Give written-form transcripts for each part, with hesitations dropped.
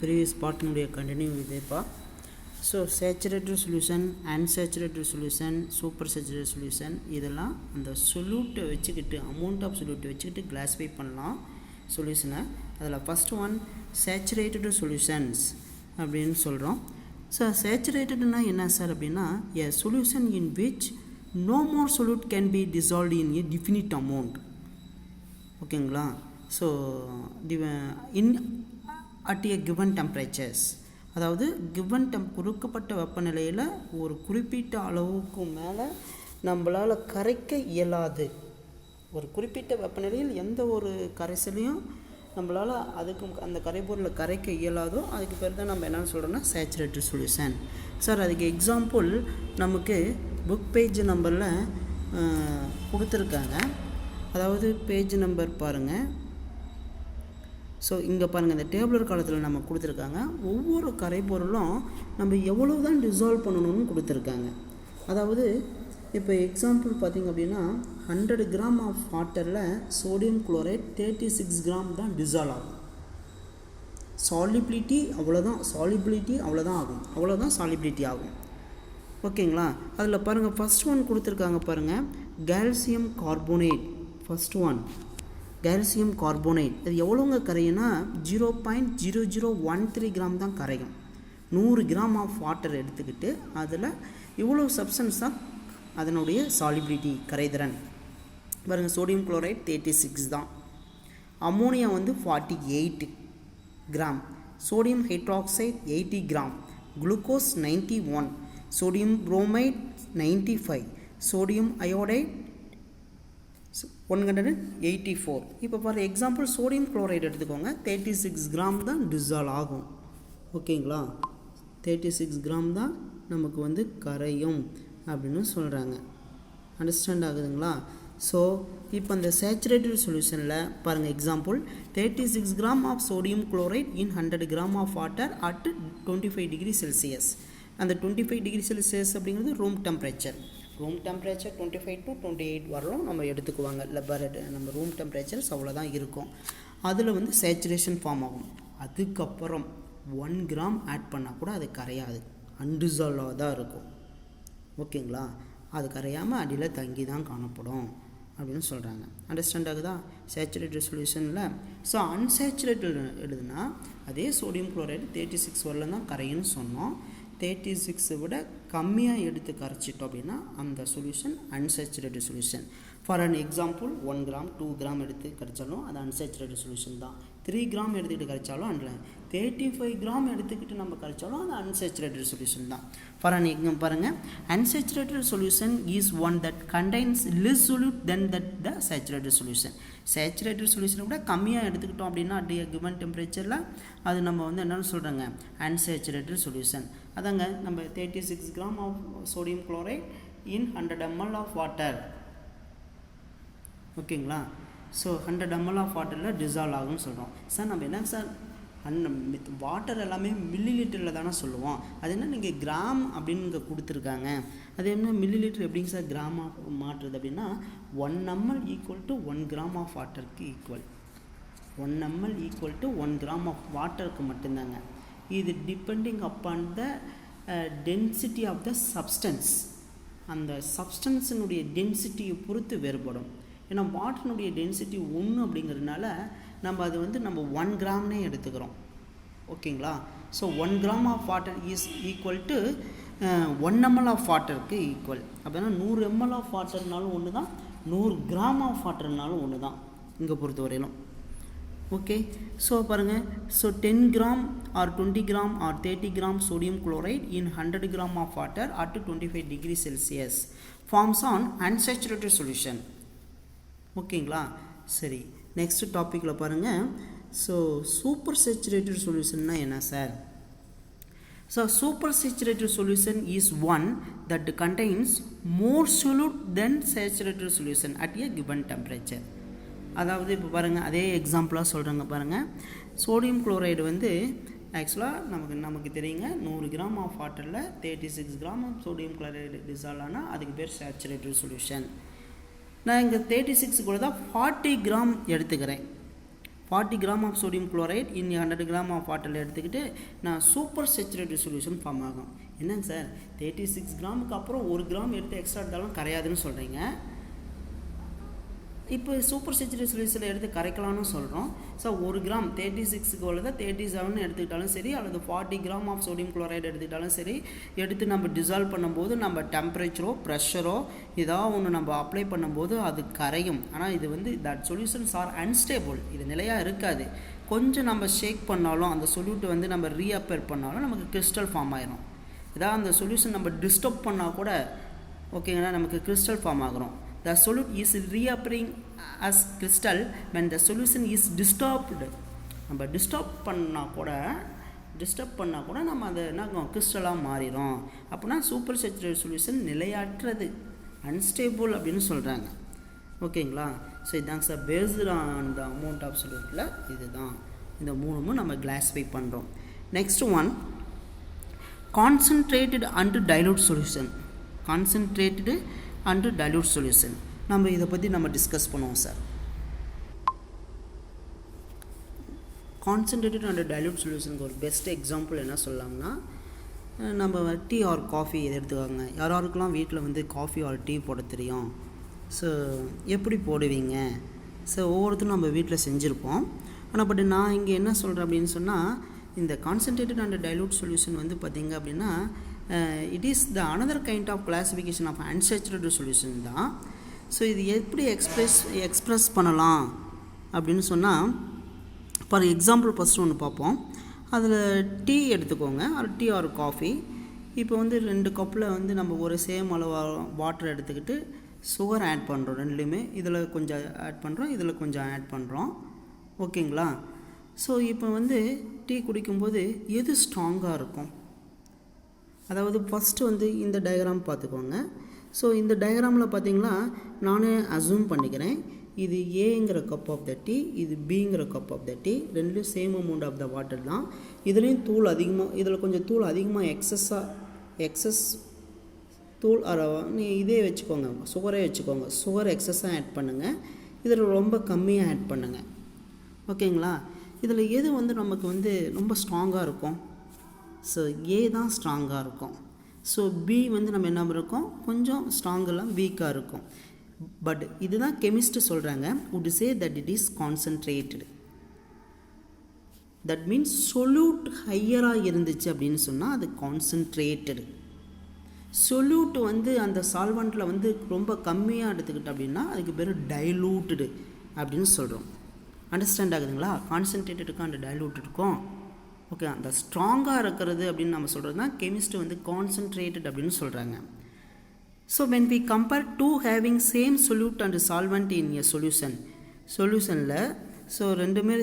Previous பார்ட்டினுடைய continue இதேப்பா. So saturated solution, unsaturated solution, super saturated solution இதெல்லாம் அந்த சொல்யூட்டை வச்சுக்கிட்டு அமௌண்ட் ஆஃப் சொல்யூட்டை வச்சுக்கிட்டு கிளாஸிஃபை பண்ணலாம் சொல்யூஷனை. அதில் ஃபஸ்ட் ஒன் சேச்சுரேட்டட் சொல்யூஷன்ஸ் அப்படின்னு சொல்கிறோம். ஸோ சேச்சுரேட்டட்னா என்ன சார் அப்படின்னா எ solution in which no more solute can be dissolved in a definite amount. ஓகேங்களா? So in at a given temperatures, அதாவது given கொடுக்கப்பட்ட வெப்பநிலையில் ஒரு குறிப்பிட்ட அளவுக்கு மேலே நம்மளால் கரைக்க இயலாது. ஒரு குறிப்பிட்ட வெப்பநிலையில் எந்த ஒரு கரைசலையும் நம்மளால் அதுக்கு அந்த கரைபொருளை கரைக்க இயலாதோ அதுக்கு பேர் தான் நம்ம என்னென்னு சொல்கிறோம்னா சேச்சுரேட்டட் சொல்யூஷன். சார் அதுக்கு எக்ஸாம்பிள் நமக்கு புக் பேஜ் நம்பரில் கொடுத்துருக்காங்க. அதாவது பேஜ் நம்பர் பாருங்கள். ஸோ இங்கே பாருங்கள், இந்த டேபிளர் காலத்தில் நம்ம கொடுத்துருக்காங்க. ஒவ்வொரு கரைபொருளும் நம்ம எவ்வளோ தான் டிசால்வ் பண்ணணும்னு கொடுத்துருக்காங்க. அதாவது இப்போ எக்ஸாம்பிள் பார்த்திங்க அப்படின்னா 100 கிராம் ஆஃப் வாட்டரில் சோடியம் குளோரைட் 36 கிராம் தான் டிசால்வ் ஆகும். சாலிபிலிட்டி அவ்வளோதான் ஆகும், அவ்வளோதான் சாலிபிலிட்டி ஆகும். ஓகேங்களா? அதில் பாருங்கள் ஃபஸ்ட் ஒன் கொடுத்துருக்காங்க பாருங்கள், calcium carbonate. First one calcium carbonate அது எவ்வளோங்க கரையும்னா 0.0013 கிராம் தான் கரையும். 100 கிராம் ஆஃப் வாட்டர் எடுத்துக்கிட்டு அதில் இவ்வளோ சப்ஸ்டன்ஸ் தான் அதனுடைய சாலிபிலிட்டி கரைதிறன். பாருங்கள், சோடியம் குளோரைட் 36 தான், ammonia 48 gram, sodium hydroxide 80 gram, glucose 91, sodium bromide 95, sodium iodide 184. இப்போ ஃபார் எக்ஸாம்பிள் சோடியம் குளோரைடு எடுத்துக்கோங்க, 36 கிராம் தான் டிசால்வ் ஆகும். ஓகேங்களா? 36 கிராம் தான் நமக்கு கரையும் அப்படின்னு சொல்கிறாங்க. அண்டர்ஸ்டாண்ட் ஆகுதுங்களா? ஸோ இப்போ அந்த சேச்சுரேட்டட் சொல்யூஷனில் பாருங்கள், example 36 gram of sodium chloride in 100 gram of water at 25 degree Celsius. அந்த 25 டிகிரி செல்சியஸ் அப்படிங்கிறது ரூம் டெம்பரேச்சர் 25 to 28 வரலும் நம்ம எடுத்துக்குவாங்க. நம்ம ரூம் டெம்பரேச்சர்ஸ் அவ்வளோதான் இருக்கும். அதில் சேச்சுரேஷன் ஃபார்ம் ஆகும். அதுக்கப்புறம் 1 கிராம் ஆட் பண்ணால் கூட அது கரையாது, அன்டிசால்வாக தான் இருக்கும். ஓகேங்களா? அது கரையாமல் அடியில் தங்கி தான் காணப்படும் அப்படின்னு சொல்கிறாங்க. அண்டர்ஸ்டாண்ட் ஆகுதா? சேச்சுரேட்டட் சொல்யூஷனில். ஸோ அன்சேச்சுரேட்டட் எழுதுனா அதே சோடியம் குளோரைடு 36 வரலாம் தான் கரையுன்னு சொன்னோம். 36 விட கம்மியாக எடுத்து கரைச்சிட்டோம் அப்படின்னா அந்த solution unsaturated solution. For an example 1 gram 2 gram எடுத்து கரைச்சாலும் அது அன்சேச்சுரேட்டட் சொல்யூஷன் தான். 3 கிராம் எடுத்துக்கிட்டு கரைச்சாலும் 35 கிராம் எடுத்துக்கிட்டு நம்ம கரைச்சாலும் அது அன்சேச்சுரேட்டட் சொல்யூஷன் தான். ஃபார் அன் எக்ஸாம்பிள் பாருங்கள், unsaturated solution is one that contains less solute then that the saturated solution. Saturated சொல்யூஷனை விட கம்மியாக எடுத்துக்கிட்டோம் அப்படின்னா அட் எ கிவன் டெம்பரேச்சரில் அது நம்ம என்னென்னு சொல்கிறாங்க, அன்சேச்சுரேட்டட் சொல்யூஷன். அதாங்க நம்ம 36 gram of sodium chloride in 100 ml of water. ஓகேங்களா? ஸோ 100 ml ஆஃப் வாட்டரில் டிசால்வ் ஆகும்னு சொல்கிறோம். சார் நம்ம என்ன சார் வாட்டர் எல்லாமே மில்லி லிட்டரில் தானே சொல்லுவோம், அது என்ன நீங்கள் கிராம் அப்படின்னு இங்கே கொடுத்துருக்காங்க. அது என்ன மில்லி லிட்டர் எப்படிங்க சார் கிராமாக மாற்றுறது அப்படின்னா 1 ml equal to 1 gram of வாட்டருக்கு equal. 1 ml equal to 1 gram of வாட்டருக்கு மட்டும்தாங்க. இது depending upon the density of the substance. அந்த சப்ஸ்டன்ஸினுடைய டென்சிட்டியை பொறுத்து வேறுபடும். ஏன்னா வாட்டர்னுடைய டென்சிட்டி 1 அப்படிங்கிறதுனால நம்ம அது நம்ம 1 கிராம்னே எடுத்துக்கிறோம். ஓகேங்களா? So 1 gram of water is equal to 1 ml of வாட்டருக்கு ஈக்குவல். அப்படின்னா 100 ml ஆஃப் வாட்டர்னாலும் ஒன்று தான், 100 கிராம் ஆஃப் வாட்டர்னாலும் ஒன்று தான் இங்கே பொறுத்த வரையிலும். ஓகே, ஸோ பாருங்கள், so 10 gram or 20 gram or 30 gram sodium chloride in 100 gram of water at 25 degree Celsius forms an unsaturated solution. ஓகேங்களா? சரி, நெக்ஸ்ட் டாப்பிக்கில் பாருங்கள். ஸோ சூப்பர் சேச்சுரேட்டட் சொல்யூஷன்னா என்ன sir? So super saturated solution is one that contains more solute then saturated solution at a given temperature. அதாவது இப்போ பாருங்கள், அதே எக்ஸாம்பிளாக சொல்கிறாங்க பாருங்கள். சோடியம் குளோரைடு ஆக்சுவலாக நமக்கு தெரியுங்க, 100 கிராம் ஆஃப் வாட்டரில் 36 gram of sodium chloride dissolve ஆனால் அதுக்கு பேர் சேச்சுரேட்டட் சொல்யூஷன். நான் இங்கே 36 கூட தான் 40 கிராம் எடுத்துக்கிறேன். 40 gram of sodium chloride in 100 gram of வாட்டரில் எடுத்துக்கிட்டு நான் சூப்பர் சேச்சுரேட்டட் சொல்யூஷன் ஃபார்ம் ஆகும். என்னங்க சார் 36 கிராமுக்கு அப்புறம் 1 கிராம் எடுத்து எக்ஸ்ட்ரா எடுத்தாலும் கரையாதுன்னு சொல்கிறீங்க. இப்போ சூப்பர் சேச்சுரேட்டட் சொல்யூஷனில் எடுத்து கரைக்கலாம்னு சொல்கிறோம். ஸோ 1 கிராம் 36க்கு உள்ளதை 37 எடுத்துக்கிட்டாலும் சரி, அல்லது 40 கிராம் ஆஃப் சோடியம் குளோரைடு எடுத்துக்கிட்டாலும் சரி, எடுத்து நம்ம டிசால்வ் பண்ணும்போது நம்ம டெம்பரேச்சரோ ப்ரெஷரோ ஏதாவது ஒன்று நம்ம அப்ளை பண்ணும்போது அது கரையும். ஆனால் இது வந்து தட் சொல்யூஷன்ஸ் ஆர் அன்ஸ்டேபிள், இது நிலையாக இருக்காது. கொஞ்சம் நம்ம ஷேக் பண்ணாலும் அந்த சொல்யூட் வந்து நம்ம ரீஅப்பேர் பண்ணாலும் நமக்கு கிறிஸ்டல் ஃபார்ம் ஆயிரும். ஏதாவது அந்த சொல்யூஷன் நம்ம டிஸ்டர்ப் பண்ணால் கூட ஓகேங்களா நமக்கு கிறிஸ்டல் ஃபார்ம் ஆகிறோம். The solute is reappearing as crystal when the solution is disturbed. நம்ம டிஸ்டர்ப் பண்ணால் கூட நம்ம அதை என்ன கிறிஸ்டலாக மாறிடும். அப்படின்னா சூப்பர் சேச்சுரேட்டட் சொல்யூஷன் நிலையற்றது, அன்ஸ்டேபிள் அப்படின்னு சொல்கிறாங்க. ஓகேங்களா? ஸோ இதாங்க sir based on the amount of சொல்யூட்டில் இதுதான். இந்த மூணுமும் நம்ம கிளாஸிஃபை பண்ணுறோம். Next one concentrated and dilute solution. Concentrated and dilute solution நம்ம இதை பற்றி நம்ம டிஸ்கஸ் பண்ணுவோம் சார். கான்சன்ட்ரேட்டட் அண்ட் டைலூட் சொல்யூஷனுக்கு ஒரு பெஸ்ட் எக்ஸாம்பிள் என்ன சொல்லலாம்னா, நம்ம டீ ஆர் காஃபி இதை எடுத்துக்கோங்க. யாராருக்கெல்லாம் வீட்டில் வந்து காஃபி ஆர் டீ போட தெரியும்? ஸோ எப்படி போடுவீங்க? ஸோ ஒவ்வொருத்தரும் நம்ம வீட்டில் செஞ்சுருப்போம். ஆனால் பட் நான் இங்கே என்ன சொல்கிறேன் அப்படின்னு சொன்னால், இந்த கான்சன்ட்ரேட்டட் அண்ட் டைலூட் சொல்யூஷன் வந்து பார்த்திங்க அப்படின்னா it is the another kind of classification of unsaturated solution தான். ஸோ இது எப்படி எக்ஸ்ப்ரெஸ் பண்ணலாம் அப்படின்னு சொன்னால், ஃபார் எக்ஸாம்பிள் ஃபஸ்ட்டு ஒன்று பார்ப்போம். அதில் டீ எடுத்துக்கோங்க, ஒரு டீ ஆர் காஃபி. இப்போ வந்து 2 கப்பில் வந்து நம்ம ஒரு சேம் அளவு வாட்டர் எடுத்துக்கிட்டு சுகர் ஆட் பண்ணுறோம். ரெண்டுலேயுமே இதில் கொஞ்சம் ஆட் பண்ணுறோம், இதில் கொஞ்சம் ஆட் பண்ணுறோம். ஓகேங்களா? ஸோ இப்போ வந்து டீ குடிக்கும்போது எது ஸ்ட்ராங்காக இருக்கும்? அதாவது ஃபஸ்ட்டு வந்து இந்த டயக்ராம் பார்த்துக்கோங்க. ஸோ இந்த டயக்ராமில் பார்த்தீங்கன்னா நானே அசூம் பண்ணிக்கிறேன், இது ஏங்கிற கப் ஆஃப் த டீ, இது பிங்கிற கப் ஆஃப் த டீ, ரெண்டுலேயும் same amount of the water தான். இதுலேயும் தூள் அதிகமாக, இதில் கொஞ்சம் தூள் அதிகமாக எக்ஸஸ் தூள் இதே வச்சுக்கோங்க, சுகரே வச்சுக்கோங்க. சுகர் எக்ஸஸாக ஆட் பண்ணுங்கள், இதில் ரொம்ப கம்மியாக ஆட் பண்ணுங்கள். ஓகேங்களா? இதில் எது வந்து நமக்கு வந்து ரொம்ப ஸ்ட்ராங்காக இருக்கும்? ஸோ ஏ தான் ஸ்ட்ராங்காக இருக்கும். ஸோ பி வந்து நம்ம என்ன இருக்கோம், கொஞ்சம் ஸ்ட்ராங்கெல்லாம் வீக்காக இருக்கும். பட் இதுதான் கெமிஸ்ட் சொல்கிறாங்க, would say that it is concentrated. That means solute ஹையராக இருந்துச்சு அப்படின்னு சொன்னால் அது கான்சன்ட்ரேட்டடு. சொல்யூட் வந்து அந்த சால்வெண்ட்டில் வந்து ரொம்ப கம்மியாக எடுத்துக்கிட்டு அப்படின்னா அதுக்கு பேர் டைலூட்டடு அப்படின்னு சொல்கிறோம். அண்டர்ஸ்டாண்ட் ஆகுதுங்களா? கான்சன்ட்ரேட்டடுக்கும் அந்த டைலூட்டடுக்கும். ஓகே, அந்த ஸ்ட்ராங்காக இருக்கிறது அப்படின்னு நம்ம சொல்கிறது தான் கெமிஸ்ட் வந்து கான்சன்ட்ரேட்டட் அப்படின்னு சொல்கிறாங்க. So when we compare two having same solute and solvent in a சொல்யூஷனில் ஸோ ரெண்டுமே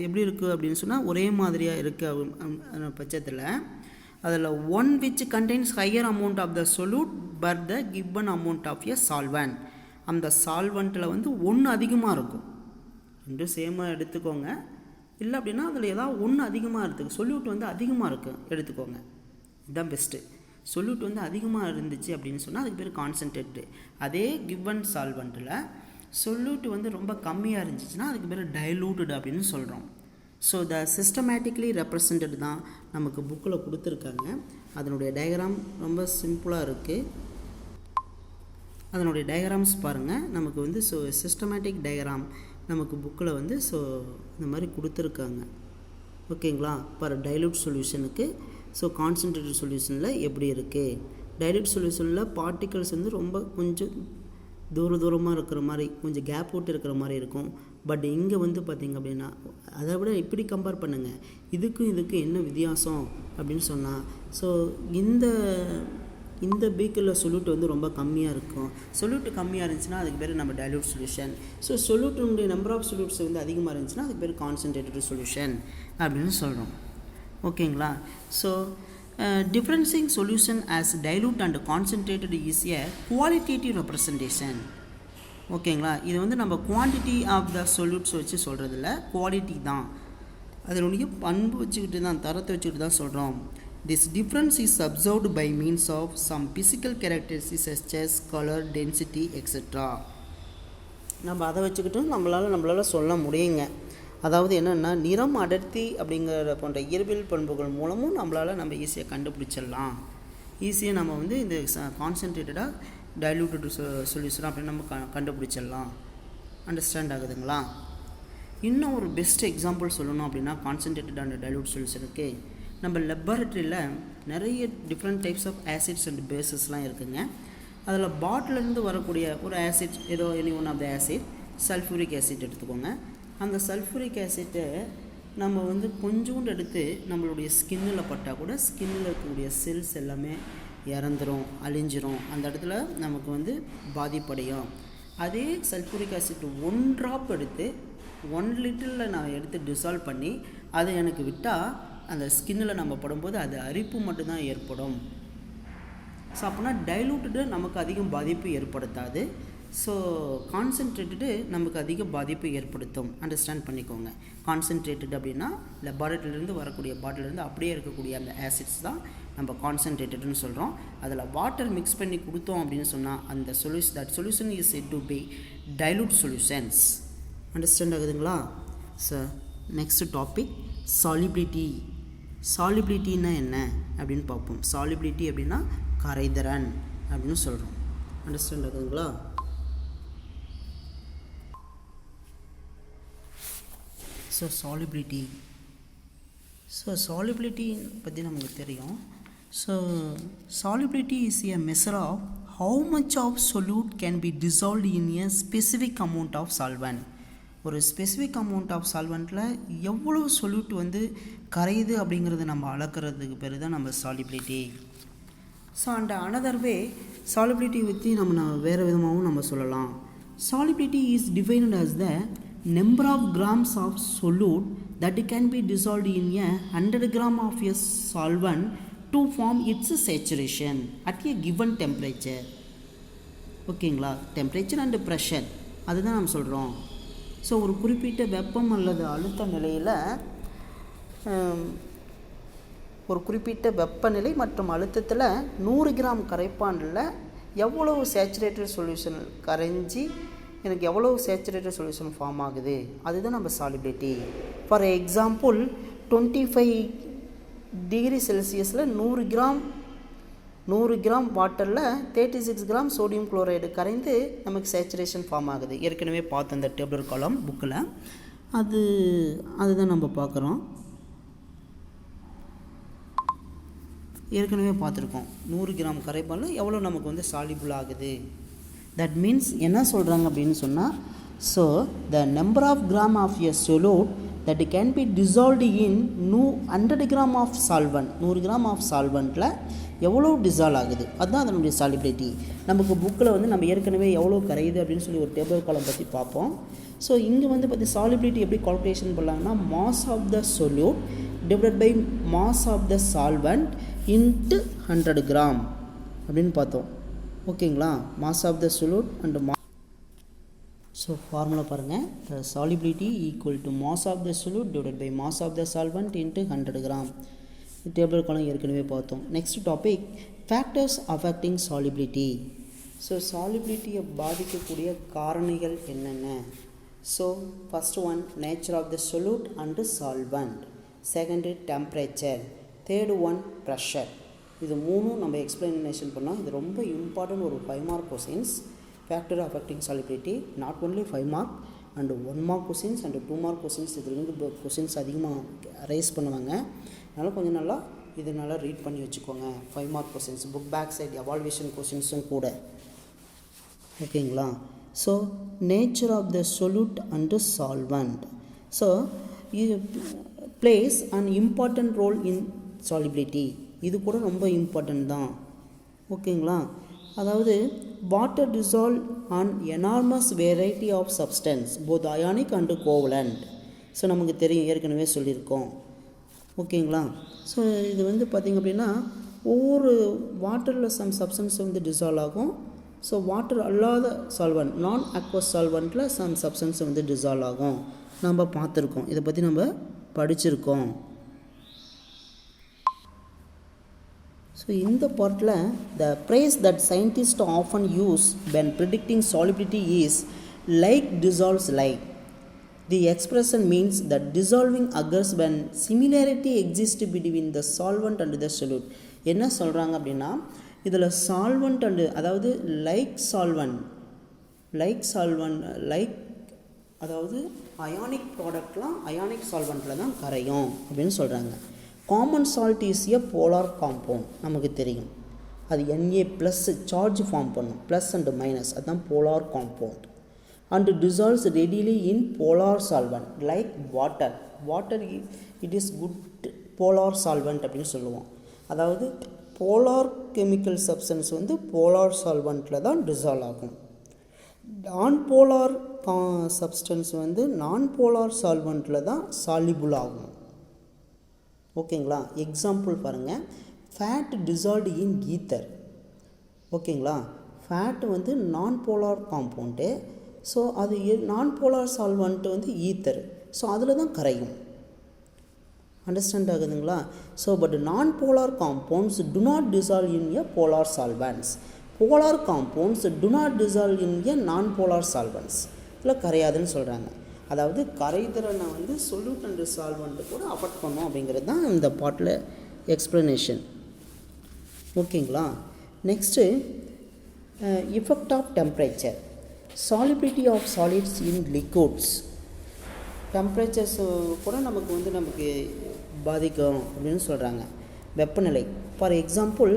எப்படி இருக்குது அப்படின்னு சொன்னால் ஒரே மாதிரியாக இருக்குது பட்சத்தில் அதில் one which contains higher amount of the solute but the given amount of a solvent. அந்த சால்வெண்ட்டில் வந்து ஒன்று அதிகமாக இருக்கும். ரெண்டும் சேமாக எடுத்துக்கோங்க. இல்லை அப்படின்னா அதில் ஏதாவது ஒன்று அதிகமாக இருக்குது, சொல்யூட் வந்து அதிகமாக இருக்குது எடுத்துக்கோங்க, இதுதான் பெஸ்ட்டு. சொல்யூட் வந்து அதிகமாக இருந்துச்சு அப்படின்னு சொன்னால் அதுக்கு பேர் கான்சன்ட்ரேட்டு. அதே கிவன் சால்வெண்ட்டில் சொல்யூட் வந்து ரொம்ப கம்மியாக இருந்துச்சுன்னா அதுக்கு பேர் டைலூட்டட் அப்படின்னு சொல்கிறோம். ஸோ த சிஸ்டமேட்டிக்லி ரெப்ரசன்டட் தான் நமக்கு புக்கில் கொடுத்துருக்காங்க. அதனுடைய டயக்ராம் ரொம்ப சிம்பிளாக இருக்குது. அதனுடைய டயக்ராம்ஸ் பாருங்கள். நமக்கு வந்து ஸோ சிஸ்டமேட்டிக் டயக்ராம் நமக்கு புக்கில் வந்து ஸோ இந்த மாதிரி கொடுத்துருக்காங்க. ஓகேங்களா? பர் டைலூட் சொல்யூஷனுக்கு ஸோ கான்சன்ட்ரேட்டட் சொல்யூஷனில் எப்படி இருக்குது, டைலூட் சொல்யூஷனில் பார்ட்டிகல்ஸ் வந்து ரொம்ப கொஞ்சம் தூரமாக இருக்கிற மாதிரி, கொஞ்சம் கேப் விட்டு இருக்கிற மாதிரி இருக்கும். பட் இங்கே வந்து பார்த்திங்க அப்படின்னா அதை விட இப்படி கம்பேர் பண்ணுங்கள், இதுக்கும் என்ன வித்தியாசம் அப்படின்னு சொன்னால், ஸோ இந்த பீக்கரில் சொல்யூட் வந்து ரொம்ப கம்மியாக இருக்கும். சொல்யூட் கம்மியாக இருந்துச்சுன்னா அதுக்கு பேர் நம்ம டைலூட் சொல்யூஷன். ஸோ சொல்யூட்டுடைய நம்பர் ஆஃப் சொல்யூட்ஸ் வந்து அதிகமாக இருந்துச்சுன்னா அதுக்கு பேர் கான்சன்ட்ரேட்டட் சொல்யூஷன் அப்படின்னு சொல்கிறோம். ஓகேங்களா? So differencing solution as dilute and concentrated is a qualitative representation. ஓகேங்களா? இது வந்து நம்ம குவான்டிட்டி ஆஃப் த சொல்யூட்ஸ் வச்சு சொல்கிறதில்ல, குவாலிட்டி தான், அதனுடைய பண்பு வச்சுக்கிட்டு தான், தரத்தை வச்சுக்கிட்டு தான் சொல்கிறோம். This difference is observed by means of some physical characteristics such as color, density, etc. நம்ம அதை வச்சுக்கிட்டு நம்மளால் சொல்ல முடியுங்க. அதாவது என்னென்னா நிறம் அடர்த்தி அப்படிங்கிற போன்ற இயற்பியல் பண்புகள் மூலமும் நம்ம ஈஸியாக கண்டுபிடிச்சிடலாம். ஈஸியாக நம்ம வந்து இந்த கான்சன்ட்ரேட்டடாக டைலூட்டட் சொல்யூஷன் அப்படின்னு நம்ம கண்டுபிடிச்சிடலாம். அண்டர்ஸ்டாண்ட் ஆகுதுங்களா? இன்னும் ஒரு பெஸ்ட் எக்ஸாம்பிள் சொல்லணும் அப்படின்னா கான்சன்ட்ரேட்டட் அண்ட் டைலூட் சொல்யூஷனுக்கு நம்ம லெபார்ட்டரியில் நிறைய different types of acids and பேசஸ்லாம் இருக்குதுங்க. அதில் பாட்டிலேருந்து வரக்கூடிய ஒரு ஆசிட், ஏதோ any one of the acid, sulphuric acid எடுத்துக்கோங்க. அந்த சல்ஃபூரிக் ஆசிட்டை நம்ம வந்து கொஞ்சோண்டு எடுத்து நம்மளுடைய ஸ்கின்னில் பட்டால் கூட ஸ்கின்னில் இருக்கக்கூடிய செல்ஸ் எல்லாமே இறந்துடும், அழிஞ்சிரும். அந்த இடத்துல நமக்கு வந்து பாதிப்படையும். அதே சல்ஃபூரிக் ஆசிட் 1 ட்ராப் எடுத்து 1 லிட்டரில் நான் எடுத்து டிசால்வ் பண்ணி அதை எனக்கு விட்டால் அந்த ஸ்கின்னில் நம்ம படும்போது அது அரிப்பு மட்டும்தான் ஏற்படும். ஸோ அப்படின்னா டைலூட்டடு நமக்கு அதிகம் பாதிப்பு ஏற்படுத்தாது. ஸோ கான்சன்ட்ரேட்டடு நமக்கு அதிக பாதிப்பு ஏற்படுத்தும். அண்டர்ஸ்டாண்ட் பண்ணிக்கோங்க. கான்சன்ட்ரேட்டட் அப்படின்னா லெபார்ட்டரியிலேருந்து வரக்கூடிய பாட்டிலேருந்து அப்படியே இருக்கக்கூடிய அந்த ஆசிட்ஸ் தான் நம்ம கான்சன்ட்ரேட்டட்னு சொல்கிறோம். அதில் வாட்டர் மிக்ஸ் பண்ணி கொடுத்தோம் அப்படின்னு சொன்னால் அந்த solution is said to be dilute solutions. Understand ஆகுதுங்களா? So next topic solubility. சாலிபிலிட்டின்னா என்ன அப்படின்னு பார்ப்போம். சாலிபிலிட்டி அப்படின்னா கரைதிறன் அப்படின்னு சொல்கிறோம். அண்டர்ஸ்டாண்ட் ஆகுதுங்களா? ஸோ சாலிபிலிட்டி பற்றி நமக்கு தெரியும். So solubility is a measure of how much of solute can be dissolved in a specific amount of solvent. ஒரு ஸ்பெசிஃபிக் அமௌண்ட் ஆஃப் சால்வெண்ட்டில் எவ்வளோ சொல்யூட் வந்து கரையுது அப்படிங்கிறத நம்ம அளக்கிறதுக்கு பேர் தான் நம்ம solubility. So and another way solubility பற்றி நம்ம வேறு விதமாகவும் நம்ம சொல்லலாம். Solubility is defined as the number of grams of solute that can be dissolved in a 100 gram of a solvent to form its saturation at a given temperature. ஓகேங்களா? Temperature and pressure அதுதான் நம்ம சொல்கிறோம். So ஒரு குறிப்பிட்ட வெப்பம் அல்லது அழுத்த நிலையில் ஒரு குறிப்பிட்ட வெப்பநிலை மற்றும் அழுத்தத்தில் 100 கிராம் கரைப்பானில் எவ்வளவு சேச்சுரேட்டட் சொல்யூஷன் கரைஞ்சி எனக்கு எவ்வளவு சேச்சுரேட்டட் சொல்யூஷன் ஃபார்ம் ஆகுது அதுதான் நம்ம சாலிபிலிட்டி. ஃபார் எக்ஸாம்பிள் 25 டிகிரி செல்சியஸில் 100 கிராம் வாட்டரில் 36 கிராம் சோடியம் குளோரைடு கரைந்து நமக்கு சேச்சுரேஷன் ஃபார்ம் ஆகுது. ஏற்கனவே பார்த்து அந்த டேபிள் காலம் புக்கில் அதுதான் நம்ம பார்க்குறோம். ஏற்கனவே பார்த்துருக்கோம் 100 கிராம் கரைப்பானில் எவ்வளோ நமக்கு வந்து சாலிபிள் ஆகுது. தட் மீன்ஸ் என்ன சொல்கிறாங்க அப்படின்னு சொன்னால், so the number of gram of a solute that can be dissolved in 100 gram of solvent, 100 gram of சால்வெண்ட்டில் எவ்வளோ டிசால்வ் ஆகுது அதுதான் அதனுடைய சாலிபிலிட்டி. நமக்கு புக்கில் வந்து நம்ம ஏற்கனவே எவ்வளோ கரையுது அப்படின்னு சொல்லி ஒரு டேபிள் காலம் பற்றி பார்ப்போம். ஸோ இங்கே வந்து பார்த்தி சாலிபிலிட்டி எப்படி கால்குலேஷன் பண்ணலாங்கன்னா mass of the solute divided by mass of the solvent into 100 gram அப்படின்னு பார்த்தோம். ஓகேங்களா? Mass of the solute and so formula பாருங்கள். The solubility equal to mass of the solute divided by mass of the solvent into 100 gram. Table column ஏற்கனவே பார்த்தோம். Next topic factors affecting solubility. So சாலிபிலிட்டியை பாதிக்கக்கூடிய காரணிகள் என்னென்ன? So first one nature of the solute and solvent, second temperature, third one pressure. இது மூணும் நம்ம explanation பண்ணோம். இது ரொம்ப இம்பார்ட்டன்ட் ஒரு 5 mark questions. Factor affecting solubility not only 5 mark and 1 mark questions and 2 mark questions. இதுலேருந்து கொஸ்டின்ஸ் அதிகமாக rice பண்ணுவாங்க. அதனால் கொஞ்சம் நல்லா இது நல்லா ரீட் பண்ணி வச்சுக்கோங்க. 5 mark questions book back side evaluation கொஸ்டின்ஸும் கூட. ஓகேங்களா? So nature of the solute and solvent. So இது plays an important role in solubility. இது கூட ரொம்ப இம்பார்ட்டன்ட் தான். ஓகேங்களா? அதாவது water dissolve an enormous variety of substance both ionic and covalent. So நமக்கு தெரியும், ஏற்கனவே சொல்லியிருக்கோம். ஓகேங்களா? ஸோ இது வந்து பார்த்திங்க அப்படின்னா ஒவ்வொரு வாட்டரில் சம் சப்ஸ்டன்ஸ் வந்து டிசால்வ் ஆகும். ஸோ வாட்டர் அல்லாத சால்வெண்ட் நான் அக்வஸ் சால்வெண்ட்டில் சம் சப்ஸ்டன்ஸ் வந்து டிசால்வ் ஆகும். நம்ம பார்த்துருக்கோம், இதை பற்றி நம்ம படிச்சிருக்கோம். ஸோ இந்த பார்ட்டில் த phrase that scientists often use when predicting solubility is like dissolves like. The expression means that dissolving occurs when similarity exists between the solvent and the solute. என்ன சொல்கிறாங்க அப்படின்னா இதில் சால்வெண்ட் அண்டு அதாவது லைக் அதாவது ionic ப்ராடக்ட்லாம் ionic சால்வெண்ட்டில் தான் கரையும் அப்படின்னு சொல்கிறாங்க. Common salt is a polar compound, நமக்கு தெரியும். அது Na ப்ளஸ் சார்ஜ் ஃபார்ம் பண்ணும், ப்ளஸ் அண்டு மைனஸ், அதுதான் polar compound. And dissolves readily in polar solvent like water. It is good polar solvent அப்படின்னு சொல்லுவோம். அதாவது போலார் கெமிக்கல் சப்ஸ்டன்ஸ் வந்து polar சால்வெண்ட்டில் தான் டிசால்வ் ஆகும். நான் போலார் சப்ஸ்டன்ஸ் வந்து நான் போலார் சால்வெண்ட்டில் தான் சால்யூபிள் ஆகும். ஓகேங்களா? எக்ஸாம்பிள் பாருங்கள், ஃபேட் டிசால்வ்டு இன் ஈத்தர். ஓகேங்களா? ஃபேட் வந்து நான் போலார் காம்பவுண்டு. ஸோ அது நான் போலார் சால்வெண்ட் வந்து ஈத்தர். ஸோ அதில் தான் கரையும். அண்டர்ஸ்டாண்ட் ஆகுதுங்களா? So but non polar compounds do not dissolve in a polar solvents. Polar compounds do not dissolve in a non polar solvents. இதில் கரையாதுன்னு சொல்கிறாங்க. அதாவது கரைதிறனை வந்து சொல்யூட் அண்ட் சால்வெண்ட்டு கூட அஃபெக்ட் பண்ணும் அப்படிங்கிறது தான் இந்த பாட்டில் எக்ஸ்ப்ளனேஷன். ஓகேங்களா? Next effect of temperature. solubility of solids in liquids. Temperatures கூட நமக்கு பாதிக்கும் அப்படின்னு சொல்கிறாங்க. வெப்பநிலை for example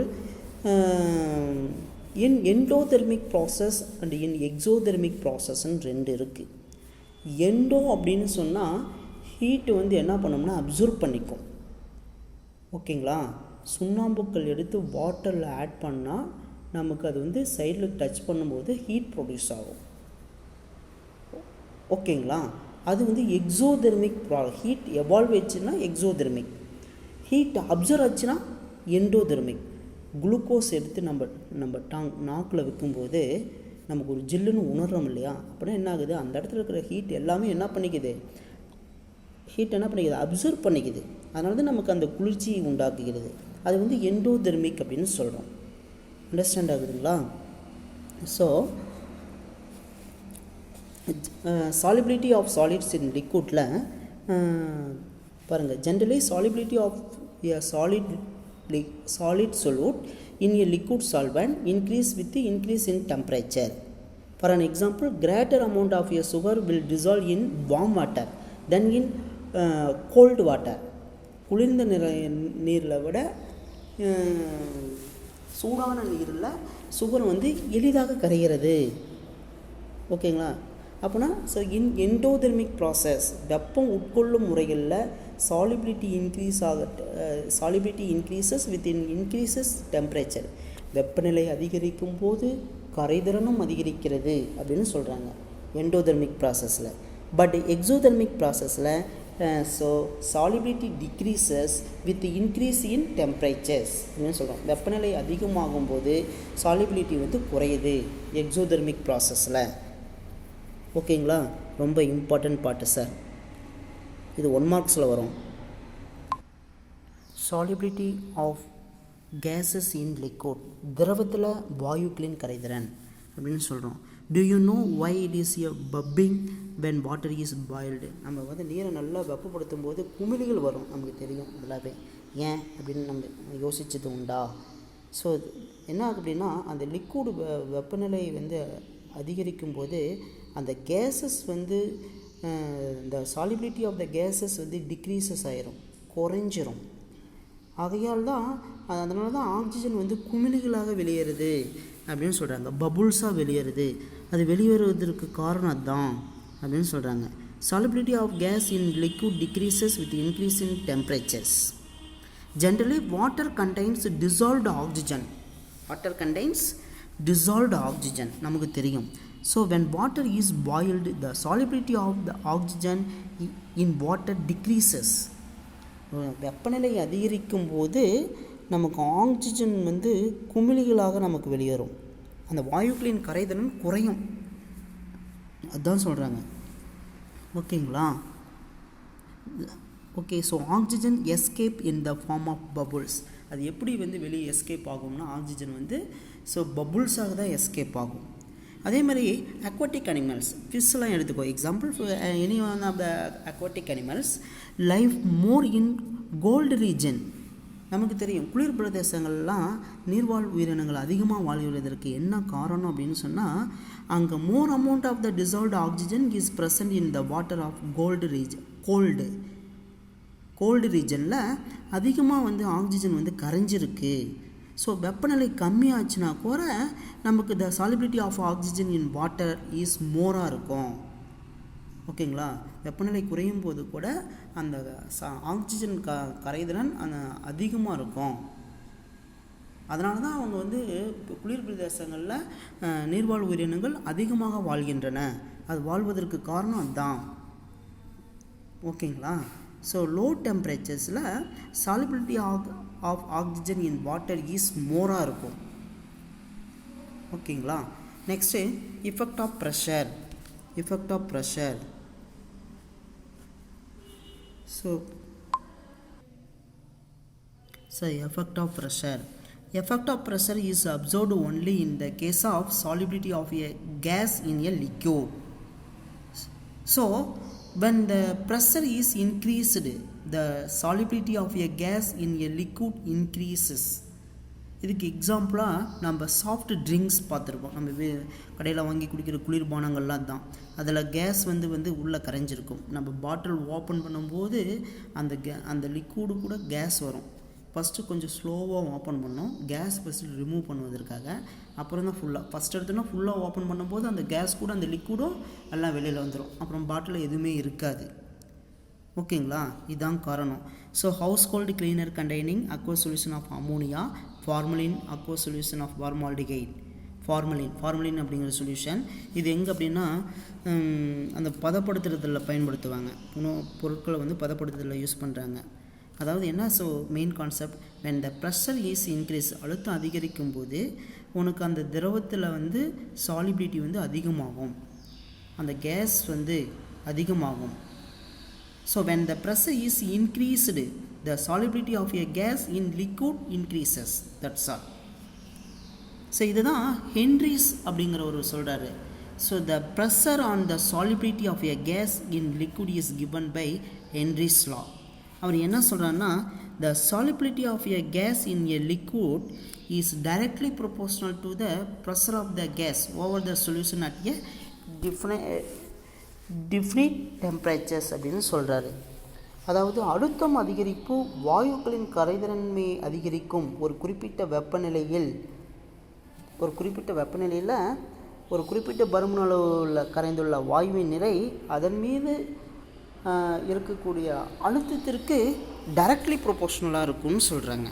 in endothermic process and in exothermic ப்ராசஸ்ன்னு ரெண்டு இருக்குது. எண்டோ அப்படின்னு சொன்னால் ஹீட்டு வந்து என்ன பண்ணோம்னா அப்சர்வ் பண்ணிக்கும். ஓகேங்களா? சுண்ணாம்புக்கள் எடுத்து வாட்டரில் ஆட் பண்ணால் நமக்கு அது வந்து சைடில் டச் பண்ணும்போது ஹீட் ப்ரொடியூஸ் ஆகும். ஓகேங்களா? அது வந்து எக்ஸோதெர்மிக் ஹீட் எவால்வ் ஆச்சுன்னா எக்ஸோதெர்மிக், ஹீட் அப்சர்வ் ஆச்சுன்னா எண்டோதெர்மிக். குளுக்கோஸ் எடுத்து நம்ம நாக்கில் வைக்கும்போது நமக்கு ஒரு ஜில்லுன்னு உணர்றோம் இல்லையா? அப்படின்னா என்ன ஆகுது, அந்த இடத்துல இருக்கிற ஹீட் எல்லாமே என்ன பண்ணிக்குது, அப்சர்வ் பண்ணிக்குது. அதனால தான் நமக்கு அந்த குளிர்ச்சி உண்டாக்குகிறது. அது வந்து எண்டோதெர்மிக் அப்படின்னு சொல்கிறோம். அண்டர்ஸ்டாண்ட் ஆகுதுங்களா? So solubility of solids in liquidல பாருங்கள், generally solubility of a solid solute in a liquid solvent increase with the increase in temperature. For an example, greater amount of a sugar will dissolve in warm water than in cold water. குளிர்ந்த நீரில் விட சூடான நீரில் sugar வந்து எளிதாக கரைகிறது. ஓகேங்களா? அப்படின்னா so endothermic process வெப்பம் உட்கொள்ளும் முறைகளில் solubility increases with increases temperature. வெப்பநிலை அதிகரிக்கும் போது கரைதிறனும் அதிகரிக்கிறது அப்படின்னு சொல்கிறாங்க எண்டோதெர்மிக் ப்ராசஸில். பட் எக்ஸோதெர்மிக் ப்ராசஸில் so solubility decreases with increase in temperatures அப்படின்னு சொல்கிறோம். வெப்பநிலை அதிகமாகும் போது சாலிபிலிட்டி வந்து குறையுது எக்ஸோதெர்மிக் ப்ராசஸில். ஓகேங்களா? ரொம்ப இம்பார்ட்டன்ட் பார்ட்டு சார், இது 1 மார்க்ஸில் வரும். Solubility of gases in liquid, திரவத்தில் வாயுக்களின் கரைதிறன் அப்படின்னு சொல்கிறோம். Do you know why it is a bubbling when water is boiled? நம்ம வந்து நீரை நல்லா வெப்பப்படுத்தும் போது குமிழிகள் வரும், நமக்கு தெரியும் நல்லாவே. ஏன் அப்படின்னு நம்ம யோசிச்சது உண்டா? ஸோ என்ன ஆகுது அப்படின்னா அந்த லிக்விட் வெப்பநிலை வந்து அதிகரிக்கும் போது அந்த கேஸஸ் வந்து இந்த சாலிபிலிட்டி ஆஃப் த கேஸஸ் வந்து டிக்ரீசஸ் ஆயிரும், குறைஞ்சிரும். ஆகையால் தான் அதனால தான் ஆக்சிஜன் வந்து குமிழிகளாக வெளியேறுது அப்படின்னு சொல்கிறாங்க, பபுள்ஸாக வெளியேறுது. அது வெளியேறுவதற்கு காரணம் அதுதான் அப்படின்னு சொல்கிறாங்க. Solubility of gas in liquid decreases with increase in temperatures. Generally water contains dissolved oxygen. Water contains dissolved oxygen, நமக்கு தெரியும். So when water is boiled, the solubility of the oxygen in water decreases. வெப்பநிலை அதிகரிக்கும் போது நமக்கு oxygen வந்து குமிழிகளாக நமக்கு வெளியேறும், அந்த வாயுக்களின் கரைதிறன் குறையும், அதுதான் சொல்கிறாங்க. ஓகேங்களா? Okay. So oxygen escape in the form of bubbles. அது எப்படி வந்து வெளியே எஸ்கேப் ஆகும்னா ஆக்சிஜன் வந்து ஸோ பபுள்ஸாக தான் எஸ்கேப் ஆகும். அதே மாதிரி அக்வாட்டிக் அனிமல்ஸ் ஃபிஷ்லாம் எடுத்துக்கோ. Example any one of the aquatic animals life more in cold region. நமக்கு தெரியும் குளிர் பிரதேசங்கள்லாம் நீர்வாழ் உயிரினங்கள் அதிகமாக வாழ்வதற்கு என்ன காரணம் அப்படின்னு சொன்னால், அங்கே more amount of the dissolved oxygen is present in the water of cold ரீஜனில் அதிகமாக வந்து ஆக்சிஜன் வந்து கரைஞ்சிருக்கு. ஸோ வெப்பநிலை கம்மியாச்சுன்னா கூட நமக்கு the solubility of oxygen in water is மோராக இருக்கும். ஓகேங்களா? வெப்பநிலை குறையும் போது கூட அந்த ஆக்சிஜன் கரைதிறன் அதிகமாக இருக்கும். அதனால தான் அவங்க வந்து குளிர் பிரதேசங்களில் நீர்வாழ் உயிரினங்கள் அதிகமாக வாழ்கின்றன. அது வாழ்வதற்கு காரணம் அதுதான். ஓகேங்களா? ஸோ லோ டெம்பரேச்சர்ஸில் solubility of oxygen in water is மோராக இருக்கும். ஓகேங்களா? Next effect of pressure. So effect of pressure is observed only in the case of solubility of a gas in a liquid. So when the pressure is increased, the solubility of a gas in a liquid increases. இதுக்கு எக்ஸாம்பிளாக நம்ம soft drinks பார்த்துருப்போம். நம்ம கடையில் வாங்கி குடிக்கிற குளிர்பானங்கள்லாம் தான். அதில் கேஸ் வந்து உள்ளே கரைஞ்சிருக்கும். நம்ம பாட்டில் ஓப்பன் பண்ணும்போது அந்த லிக்விடு கூட கேஸ் வரும். ஃபஸ்ட்டு கொஞ்சம் ஸ்லோவாக ஓப்பன் பண்ணோம், கேஸ் ஃபஸ்ட்டு ரிமூவ் பண்ணுவதற்காக. அப்புறம் தான் ஃபஸ்ட் எடுத்தோன்னா ஃபுல்லாக ஓப்பன் பண்ணும்போது அந்த கேஸ் கூட அந்த லிக்விடும் எல்லாம் வெளியில் வந்துடும். அப்புறம் பாட்டில் எதுவுமே இருக்காது. ஓகேங்களா? இதுதான் காரணம். So household cleaner containing aqueous solution of ammonia, formalin aqueous solution of formaldehyde. Formalin அப்படிங்கிற சொல்யூஷன் இது எங்கே அப்படின்னா அந்த பதப்படுத்துறதில் பயன்படுத்துவாங்க. பொருட்களை வந்து பதப்படுத்துறதில் யூஸ் பண்ணுறாங்க. அதாவது என்ன? So main concept, when the pressure is increase, அழுத்தம் அதிகரிக்கும் போது உனக்கு அந்த திரவத்தில் வந்து சாலிபிலிட்டி வந்து அதிகமாகும், அந்த கேஸ் வந்து அதிகமாகும். So when the pressure is increased, the solubility of a gas in liquid increases. That's all. So இதுதான் ஹென்ரிஸ் அப்படிங்கிறவர் சொல்கிறாரு. So the pressure on the solubility of a gas in liquid is given by Henry's law. அவர் என்ன சொல்கிறாருன்னா, the solubility of a gas in a liquid is directly proportional to the pressure of the gas over the solution at a definite temperatures அப்படின்னு சொல்கிறாரு. அதாவது அழுத்தம் அதிகரிப்பு வாயுக்களின் கரைதிறன்மை அதிகரிக்கும் ஒரு குறிப்பிட்ட வெப்பநிலையில் ஒரு குறிப்பிட்ட பருமனளவில் கரைந்துள்ள வாயுவின் நிறை அதன் மீது இருக்கக்கூடிய அழுத்தத்திற்கு டைரக்ட்லி ப்ரொபோர்ஷனலாக இருக்கும்னு சொல்கிறாங்க.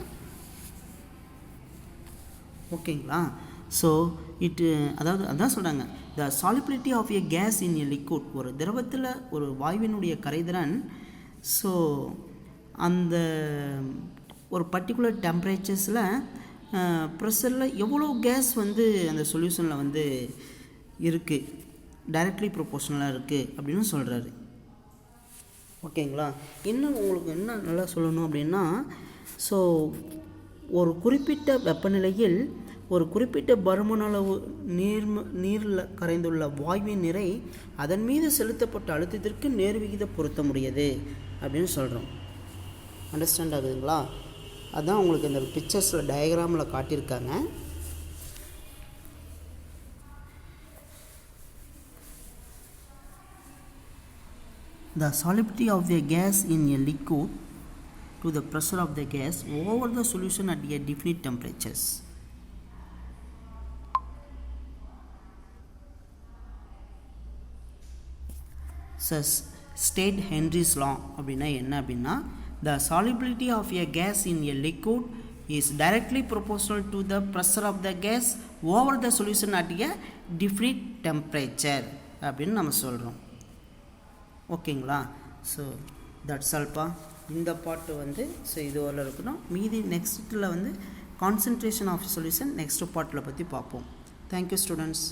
ஓகேங்களா? ஸோ அதான் சொல்கிறாங்க, the solubility of a gas in a liquid, ஒரு திரவத்தில் ஒரு வாயுவினுடைய கரைதிறன் ஸோ அந்த ஒரு பர்டிகுலர் டெம்பரேச்சர்ஸில் ப்ரெஷரில் எவ்வளோ கேஸ் வந்து அந்த சொல்யூஷனில் வந்து இருக்குது, டைரக்ட்லி ப்ரொபோர்ஷனலாக இருக்குது அப்படின்னு சொல்கிறாரு. ஓகேங்களா? இன்னும் உங்களுக்கு என்ன நல்லா சொல்லணும் அப்படின்னா, ஸோ ஒரு குறிப்பிட்ட வெப்பநிலையில் ஒரு குறிப்பிட்ட பருமனளவு நீரில் கரைந்துள்ள வாயுவின் நிறை அதன் மீது செலுத்தப்பட்ட அழுத்தத்திற்கு நேர்விகித பொருத்த முடியாது அப்படின்னு சொல்கிறோம். அண்டர்ஸ்டாண்ட் ஆகுதுங்களா? அதுதான் உங்களுக்கு இந்த பிக்சர்ஸில் டயக்ராமில் காட்டியிருக்காங்க. The solubility of a gas in a liquid to the pressure of the gas over the solution at a definite temperatures. So state Henry's law அப்படின்னா என்ன அப்படின்னா, the solubility of a gas in a liquid is directly proportional to the pressure of the gas over the solution at a definite temperature அப்படின்னு நம்ம சொல்கிறோம். ஓகேங்களா? So that's ஆல்ப்பா. இந்த பாட்டு வந்து ஸோ இது வரல இருக்கணும். மீதி நெக்ஸ்ட்டில் வந்து கான்சன்ட்ரேஷன் ஆஃப் சொல்யூஷன் நெக்ஸ்ட் பார்ட்டில் பற்றி பார்ப்போம். Thank you students.